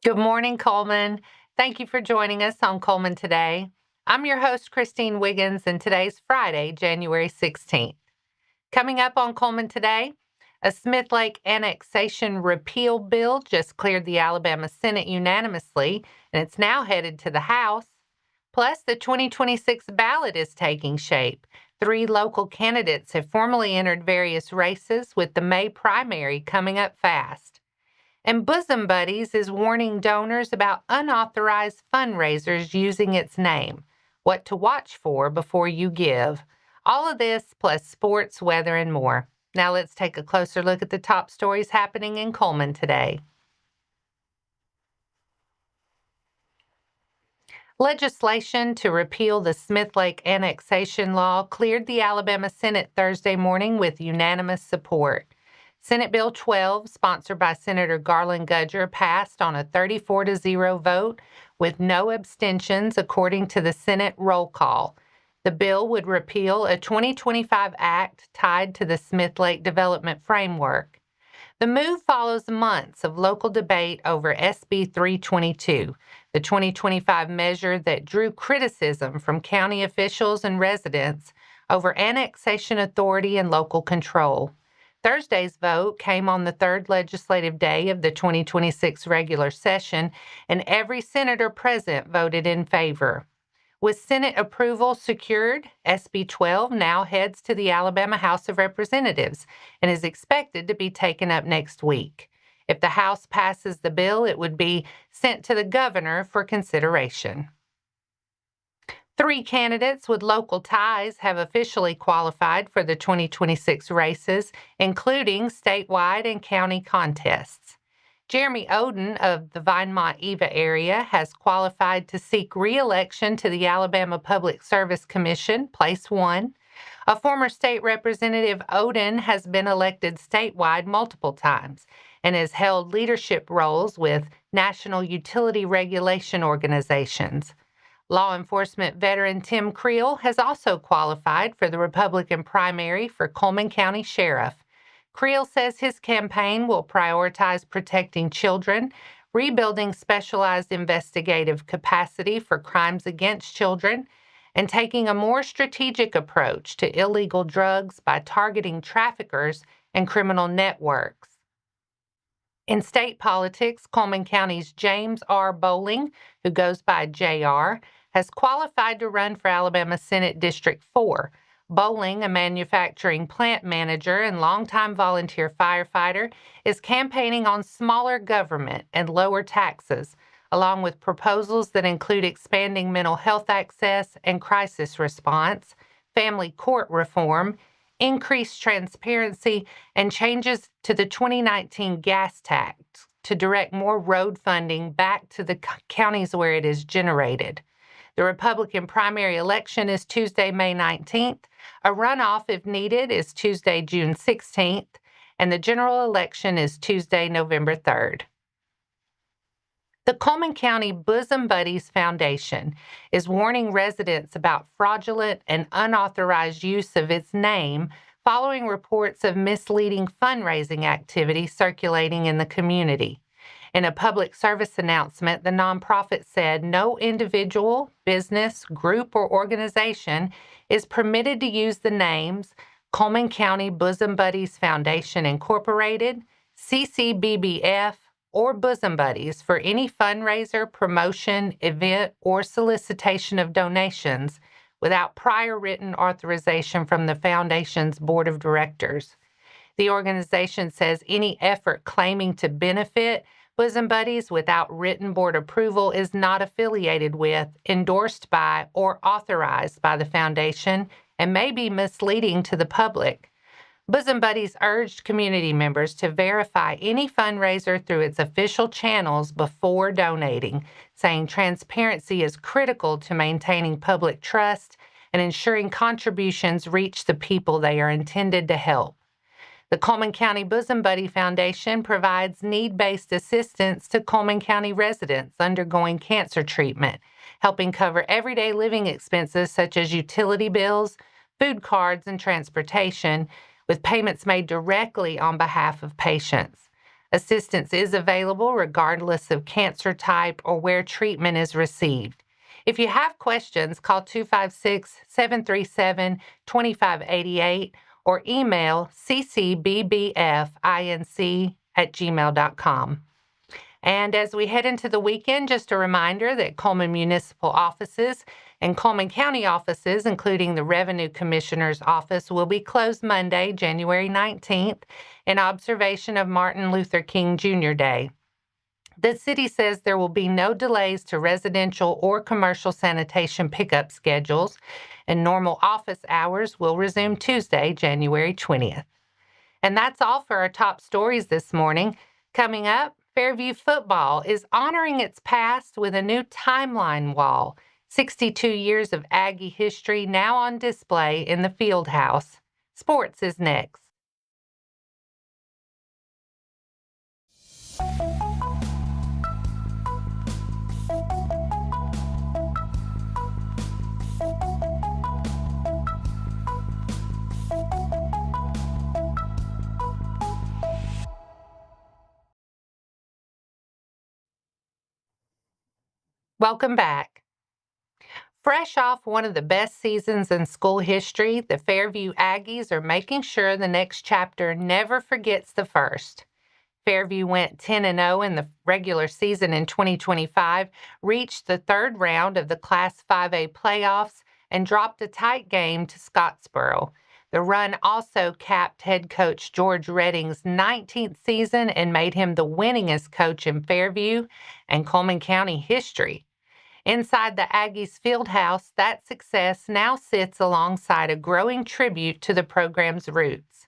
Good morning, Cullman. Thank you for joining us on Cullman Today. I'm your host, Christine Wiggins, and today's Friday, January 16th. Coming up on Cullman Today, a Smith Lake annexation repeal bill just cleared the Alabama Senate unanimously, and it's now headed to the House. Plus, the 2026 ballot is taking shape. 3 local candidates have formally entered various races, with the May primary coming up fast. And Bosom Buddies is warning donors about unauthorized fundraisers using its name, what to watch for before you give. All of this plus sports, weather, and more. Now let's take a closer look at the top stories happening in Cullman today. Legislation to repeal the Smith Lake annexation law cleared the Alabama Senate Thursday morning with unanimous support. Senate Bill 12, sponsored by Senator Garland Gudger, passed on a 34-0 vote with no abstentions, according to the Senate roll call. The bill would repeal a 2025 act tied to the Smith Lake Development Framework. The move follows months of local debate over SB 322, the 2025 measure that drew criticism from county officials and residents over annexation authority and local control. Thursday's vote came on the third legislative day of the 2026 regular session, and every senator present voted in favor. With Senate approval secured, SB 12 now heads to the Alabama House of Representatives and is expected to be taken up next week. If the House passes the bill, it would be sent to the governor for consideration. 3 candidates with local ties have officially qualified for the 2026 races, including statewide and county contests. Jeremy Oden of the Vinemont-Eva area has qualified to seek re-election to the Alabama Public Service Commission, Place 1. A former state representative, Oden, has been elected statewide multiple times and has held leadership roles with national utility regulation organizations. Law enforcement veteran Tim Creel has also qualified for the Republican primary for Cullman County Sheriff. Creel says his campaign will prioritize protecting children, rebuilding specialized investigative capacity for crimes against children, and taking a more strategic approach to illegal drugs by targeting traffickers and criminal networks. In state politics, Cullman County's James R. Bowling, who goes by JR, has qualified to run for Alabama Senate District 4. Bowling, a manufacturing plant manager and longtime volunteer firefighter, is campaigning on smaller government and lower taxes, along with proposals that include expanding mental health access and crisis response, family court reform, increased transparency, and changes to the 2019 gas tax to direct more road funding back to the counties where it is generated. The Republican primary election is Tuesday, May 19th. A runoff, if needed, is Tuesday, June 16th. And the general election is Tuesday, November 3rd. The Cullman County Bosom Buddies Foundation is warning residents about fraudulent and unauthorized use of its name following reports of misleading fundraising activity circulating in the community. In a public service announcement, the nonprofit said no individual, business, group, or organization is permitted to use the names Cullman County Bosom Buddies Foundation Incorporated, CCBBF, or Bosom Buddies for any fundraiser, promotion, event, or solicitation of donations without prior written authorization from the foundation's board of directors. The organization says any effort claiming to benefit Bosom Buddies without written board approval is not affiliated with, endorsed by, or authorized by the foundation and may be misleading to the public. Bosom Buddies urged community members to verify any fundraiser through its official channels before donating, saying transparency is critical to maintaining public trust and ensuring contributions reach the people they are intended to help. The Cullman County Bosom Buddy Foundation provides need-based assistance to Cullman County residents undergoing cancer treatment, helping cover everyday living expenses such as utility bills, food cards, and transportation, with payments made directly on behalf of patients. Assistance is available regardless of cancer type or where treatment is received. If you have questions, call 256-737-2588 or email ccbbfinc@gmail.com. And as we head into the weekend, just a reminder that Cullman municipal offices and Cullman County offices, including the Revenue Commissioner's office, will be closed Monday, January 19th, in observation of Martin Luther King Jr. Day. The city says there will be no delays to residential or commercial sanitation pickup schedules, and normal office hours will resume Tuesday, January 20th. And that's all for our top stories this morning. Coming up, Fairview football is honoring its past with a new timeline wall. 62 years of Aggie history now on display in the field house. Sports is next. Welcome back. Fresh off one of the best seasons in school history, the Fairview Aggies are making sure the next chapter never forgets the first. Fairview went 10-0 in the regular season in 2025, reached the third round of the Class 5A playoffs, and dropped a tight game to Scottsboro. The run also capped head coach George Redding's 19th season and made him the winningest coach in Fairview and Cullman County history. Inside the Aggies field house, that success now sits alongside a growing tribute to the program's roots.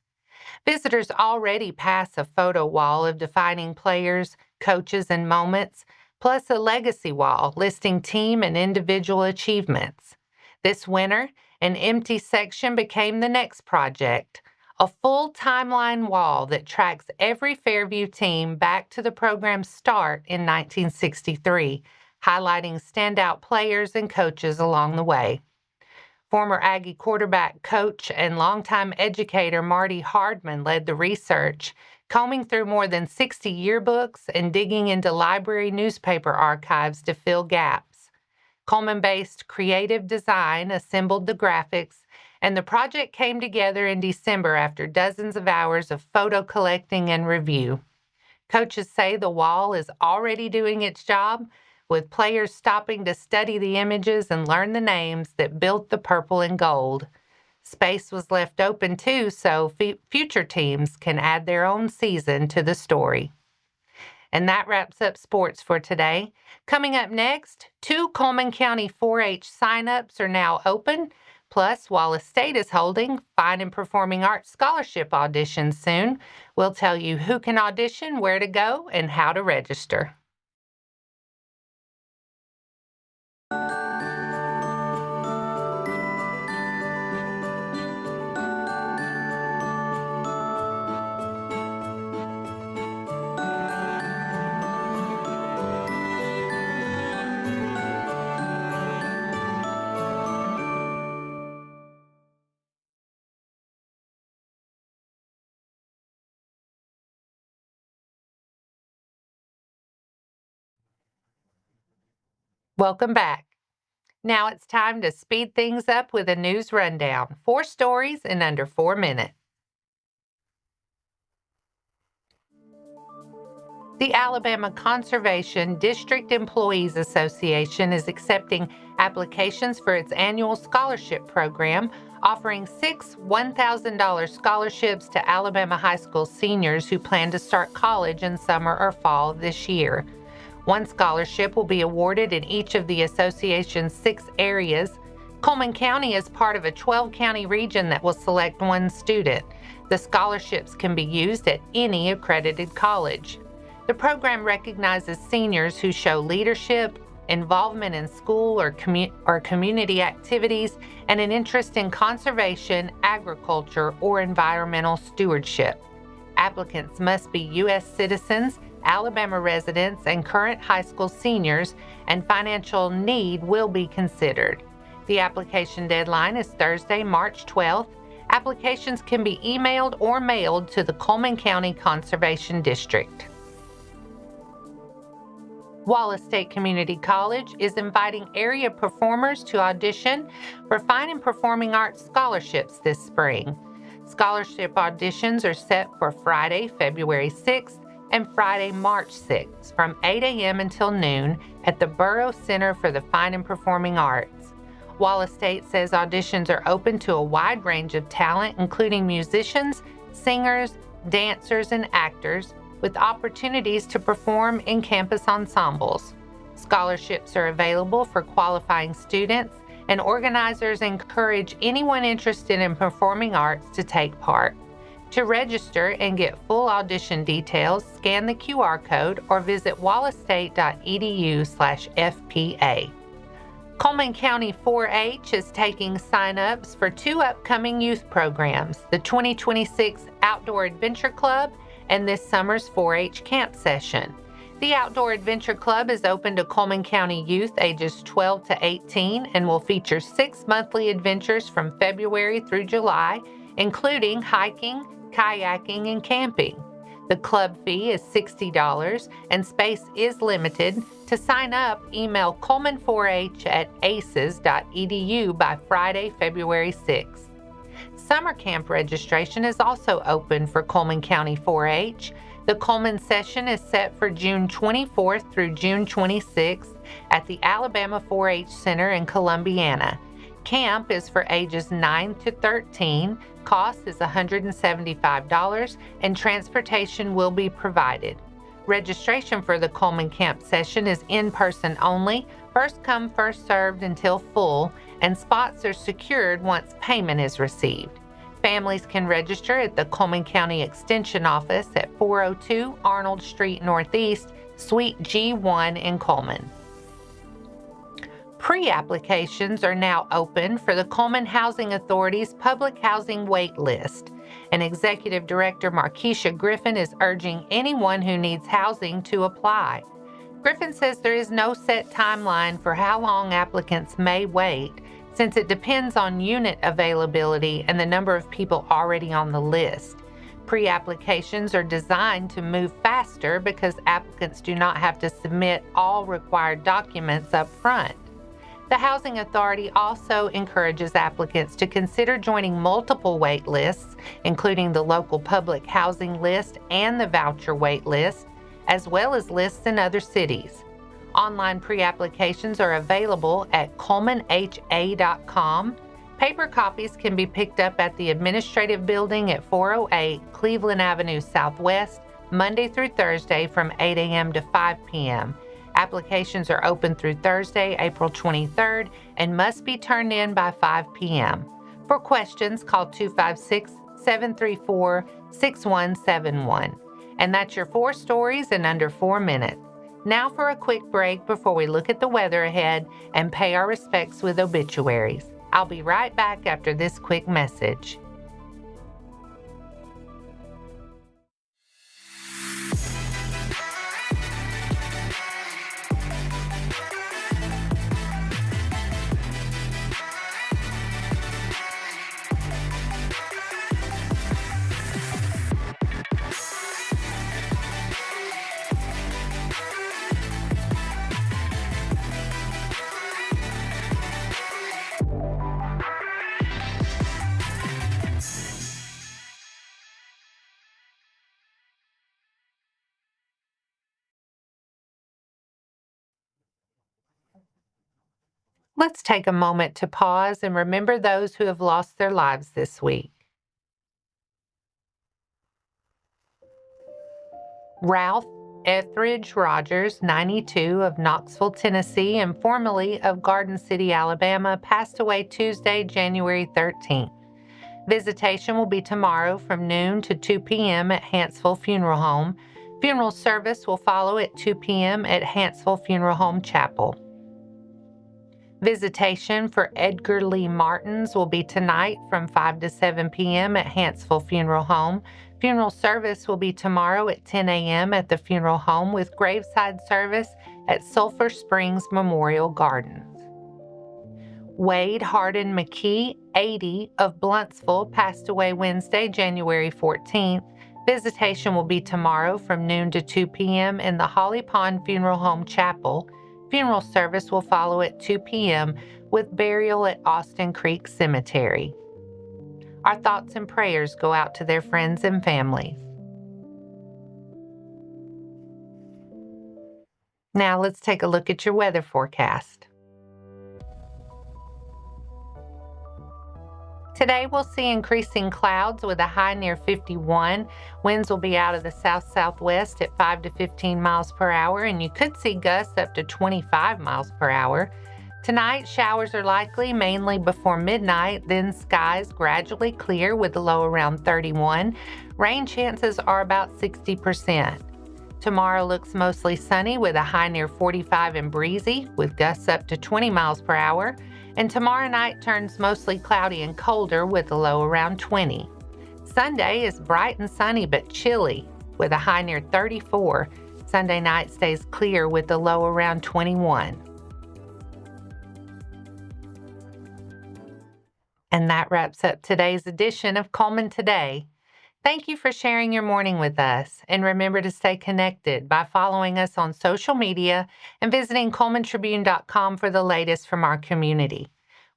Visitors already pass a photo wall of defining players, coaches, and moments, plus a legacy wall listing team and individual achievements. This winter, an empty section became the next project, a full timeline wall that tracks every Fairview team back to the program's start in 1963, highlighting standout players and coaches along the way. Former Aggie quarterback, coach, and longtime educator Marty Hardman led the research, combing through more than 60 yearbooks and digging into library newspaper archives to fill gaps. Cullman-based Creative Design assembled the graphics, and the project came together in December after dozens of hours of photo collecting and review. Coaches say the wall is already doing its job, with players stopping to study the images and learn the names that built the purple and gold. Space was left open, too, so future teams can add their own season to the story. And that wraps up sports for today. Coming up next, 2 Cullman County 4-H signups are now open, plus Wallace State is holding Fine and Performing Arts Scholarship auditions soon. We'll tell you who can audition, where to go, and how to register. Welcome back. Now it's time to speed things up with a news rundown. 4 stories in under 4 minutes. The Alabama Conservation District Employees Association is accepting applications for its annual scholarship program, offering 6 $1,000 scholarships to Alabama high school seniors who plan to start college in summer or fall of this year. 1 scholarship will be awarded in each of the association's 6 areas. Cullman County is part of a 12-county region that will select 1 student. The scholarships can be used at any accredited college. The program recognizes seniors who show leadership, involvement in school or community activities, and an interest in conservation, agriculture, or environmental stewardship. Applicants must be U.S. citizens, Alabama residents, and current high school seniors, and financial need will be considered. The application deadline is Thursday, March 12th. Applications can be emailed or mailed to the Cullman County Conservation District. Wallace State Community College is inviting area performers to audition for Fine and Performing Arts scholarships this spring. Scholarship auditions are set for Friday, February 6th and Friday, March 6th from 8 a.m. until noon at the Borough Center for the Fine and Performing Arts. Wallace State says auditions are open to a wide range of talent, including musicians, singers, dancers, and actors, with opportunities to perform in campus ensembles. Scholarships are available for qualifying students, and organizers encourage anyone interested in performing arts to take part. To register and get full audition details, scan the QR code or visit wallacestate.edu/FPA. Cullman County 4-H is taking sign-ups for 2 upcoming youth programs, the 2026 Outdoor Adventure Club and this summer's 4-H camp session. The Outdoor Adventure Club is open to Cullman County youth ages 12 to 18 and will feature 6 monthly adventures from February through July, including hiking, kayaking, and camping. The club fee is $60 and space is limited. To sign up, email cullman4h@aces.edu by Friday, February 6th. Summer camp registration is also open for Cullman County 4-H. The Cullman session is set for June 24th through June 26th at the Alabama 4-H Center in Columbiana. Camp is for ages 9 to 13. Cost is $175 and transportation will be provided. Registration for the Cullman camp session is in-person only, first come, first served until full, and spots are secured once payment is received. Families can register at the Cullman County Extension Office at 402 Arnold Street Northeast, Suite G1 in Cullman. Pre-applications are now open for the Cullman Housing Authority's public housing wait list. And Executive Director Markeisha Griffin is urging anyone who needs housing to apply. Griffin says there is no set timeline for how long applicants may wait, since it depends on unit availability and the number of people already on the list. Pre-applications are designed to move faster because applicants do not have to submit all required documents up front. The Housing Authority also encourages applicants to consider joining multiple wait lists, including the local public housing list and the voucher wait list, as well as lists in other cities. Online pre-applications are available at cullmanha.com. Paper copies can be picked up at the Administrative Building at 408 Cleveland Avenue Southwest, Monday through Thursday from 8 a.m. to 5 p.m. Applications are open through Thursday, April 23rd, and must be turned in by 5 p.m. For questions, call 256-734-6171. And that's your 4 stories in under 4 minutes. Now for a quick break before we look at the weather ahead and pay our respects with obituaries. I'll be right back after this quick message. Let's take a moment to pause and remember those who have lost their lives this week. Ralph Etheridge Rogers, 92, of Knoxville, Tennessee, and formerly of Garden City, Alabama, passed away Tuesday, January 13th. Visitation will be tomorrow from noon to 2 p.m. at Hanceville Funeral Home. Funeral service will follow at 2 p.m. at Hanceville Funeral Home Chapel. Visitation for Edgar Lee Martins will be tonight from 5 to 7 p.m. at Hanceville Funeral Home. Funeral service will be tomorrow at 10 a.m. at the funeral home with graveside service at Sulphur Springs Memorial Gardens. Wade Hardin McKee, 80, of Bluntsville, passed away Wednesday, January 14th. Visitation will be tomorrow from noon to 2 p.m. in the Holly Pond Funeral Home Chapel. Funeral service will follow at 2 p.m. with burial at Austin Creek Cemetery. Our thoughts and prayers go out to their friends and families. Now let's take a look at your weather forecast. Today we'll see increasing clouds with a high near 51. Winds will be out of the south-southwest at 5 to 15 miles per hour, and you could see gusts up to 25 miles per hour. Tonight, showers are likely mainly before midnight, then skies gradually clear with a low around 31. Rain chances are about 60%. Tomorrow looks mostly sunny with a high near 45 and breezy, with gusts up to 20 miles per hour. And tomorrow night turns mostly cloudy and colder with a low around 20. Sunday is bright and sunny but chilly with a high near 34. Sunday night stays clear with a low around 21. And that wraps up today's edition of Cullman Today. Thank you for sharing your morning with us, and remember to stay connected by following us on social media and visiting CullmanTribune.com for the latest from our community.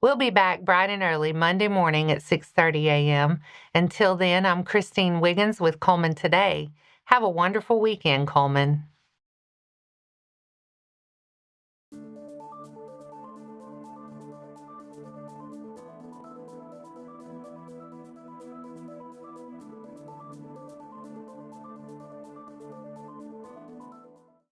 We'll be back bright and early Monday morning at 6:30 a.m. Until then, I'm Christine Wiggins with Cullman Today. Have a wonderful weekend, Cullman.